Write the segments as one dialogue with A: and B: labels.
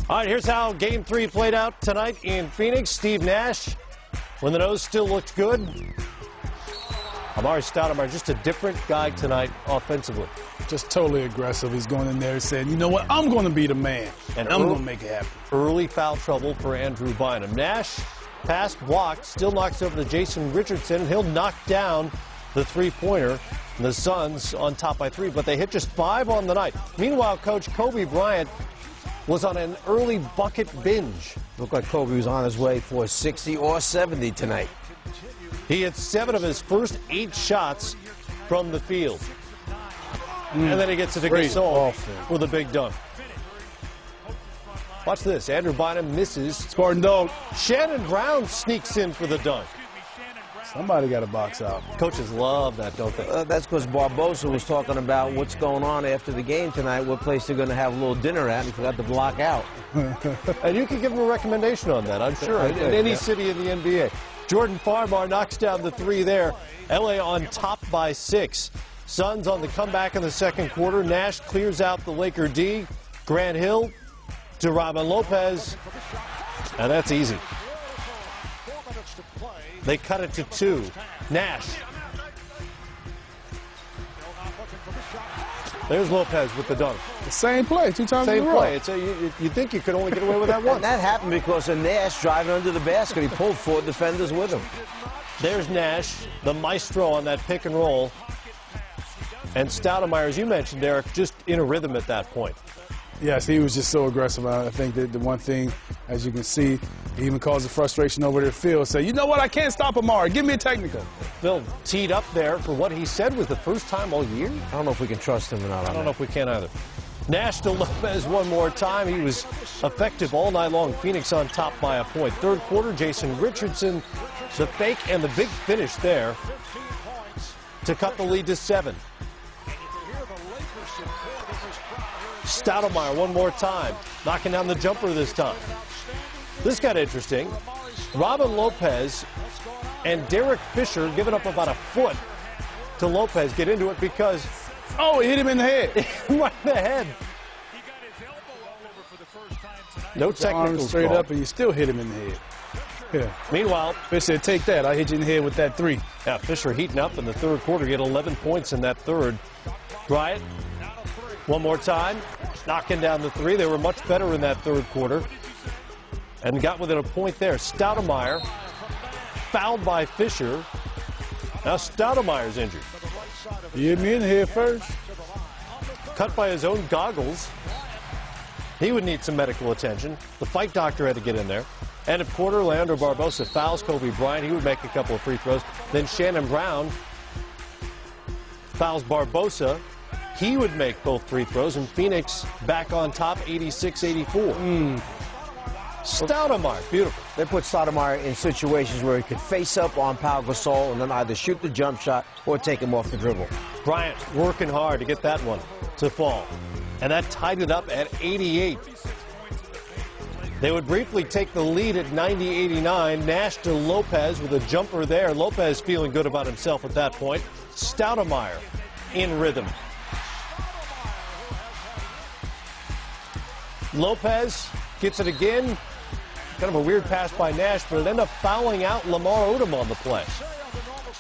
A: All right, here's how Game 3 played out tonight in Phoenix. Steve Nash, when the nose still looked good. Amar'e Stoudemire, just a different guy tonight offensively.
B: Just totally aggressive. He's going in there saying, you know what, I'm going to be the man, and I'm going to make it happen.
A: Early foul trouble for Andrew Bynum. Nash, pass blocked, still knocks over to Jason Richardson, and he'll knock down the three-pointer. The Suns on top by 3, but they hit just 5 on the night. Meanwhile, Coach Kobe Bryant was on an early bucket binge.
C: Looked like Kobe was on his way for 60 or 70 tonight.
A: He had 7 of his first 8 shots from the field. And then he gets it to Gasol with a big dunk. Watch this. Andrew Bynum misses.
B: Spartan dunk.
A: Shannon Brown sneaks in for the dunk.
B: Somebody got a box out.
A: Coaches love that, don't they?
C: That's because Barbosa was talking about what's going on after the game tonight, what place they're going to have a little dinner at, and he forgot to block out.
A: And you can give him a recommendation on that, I'm sure, in any city in the NBA. Jordan Farmar knocks down the 3 there. L.A. on top by 6. Suns on the comeback in the second quarter. Nash clears out the Laker D. Grant Hill to Robin Lopez. And that's easy. They cut it to 2. Nash. There's Lopez with the dunk.
B: The same play, 2 times
A: Same
B: in a row.
A: play. You think you could only get away with that once.
C: And that happened because of Nash driving under the basket. He pulled 4 defenders with him.
A: There's Nash, the maestro on that pick and roll. And Stoudemire, as you mentioned, Derek, just in a rhythm at that point.
B: Yes, he was just so aggressive. I think that the one thing, as you can see, he even caused the frustration over there. Phil said, you know what, I can't stop Amar'e. Give me a technical.
A: Phil teed up there for what he said was the first time all year.
C: I don't know if we can trust him or not.
A: I don't know if we can either. Nash to Lopez one more time. He was effective all night long. Phoenix on top by a point. Third quarter, Jason Richardson, the fake and the big finish there to cut the lead to 7. Stoudemire one more time, knocking down the jumper this time. This got interesting. Robin Lopez and Derek Fisher giving up about a foot to Lopez. Get into it because...
B: Oh, he hit him in the head.
A: Right in the head. No technical
B: straight up, and you still hit him in the head. Yeah.
A: Meanwhile,
B: Fisher said, take that. I hit you in the head with that 3.
A: Yeah, Fisher heating up in the third quarter. He had 11 points in that third. Bryant, one more time, knocking down the 3. They were much better in that third quarter and got within a point there. Stoudemire fouled by Fisher. Now Stoudemire's injured.
B: He hit me in the head first.
A: Cut by his own goggles. He would need some medical attention. The fight doctor had to get in there. End of quarter, Leandro Barbosa fouls Kobe Bryant. He would make a couple of free throws. Then Shannon Brown fouls Barbosa. He would make both free throws, and Phoenix back on top, 86-84. Stoudemire, beautiful.
C: They put Stoudemire in situations where he could face up on Pau Gasol and then either shoot the jump shot or take him off the dribble.
A: Bryant working hard to get that one to fall, and that tied it up at 88. They would briefly take the lead at 90-89. Nash to Lopez with a jumper there. Lopez feeling good about himself at that point. Stoudemire in rhythm. Lopez gets it again. Kind of a weird pass by Nash, but it ended up fouling out Lamar Odom on the play.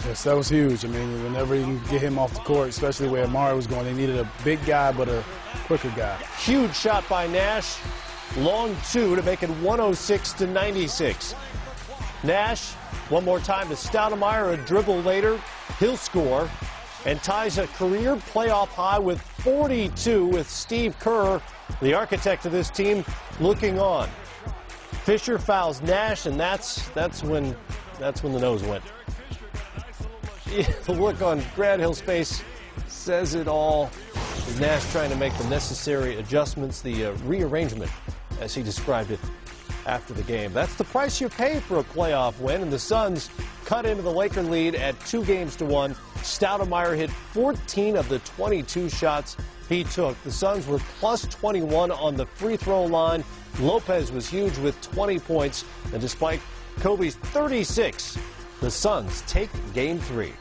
B: Yes, that was huge. I mean, whenever you can get him off the court, especially where Amar'e was going, they needed a big guy but a quicker guy.
A: Huge shot by Nash. Long 2 to make it 106-96. Nash, one more time to Stoudemire, a dribble later. He'll score and ties a career playoff high with 42 with Steve Kerr, the architect of this team, looking on. Fisher fouls Nash, and that's when the nose went. The look on Grant Hill's face says it all. Nash trying to make the necessary adjustments, the rearrangement, as he described it after the game. That's the price you pay for a playoff win, and the Suns cut into the Laker lead at 2-1. Stoudemire hit 14 of the 22 shots he took. The Suns were plus 21 on the free throw line. Lopez was huge with 20 points, and despite Kobe's 36, the Suns take Game 3.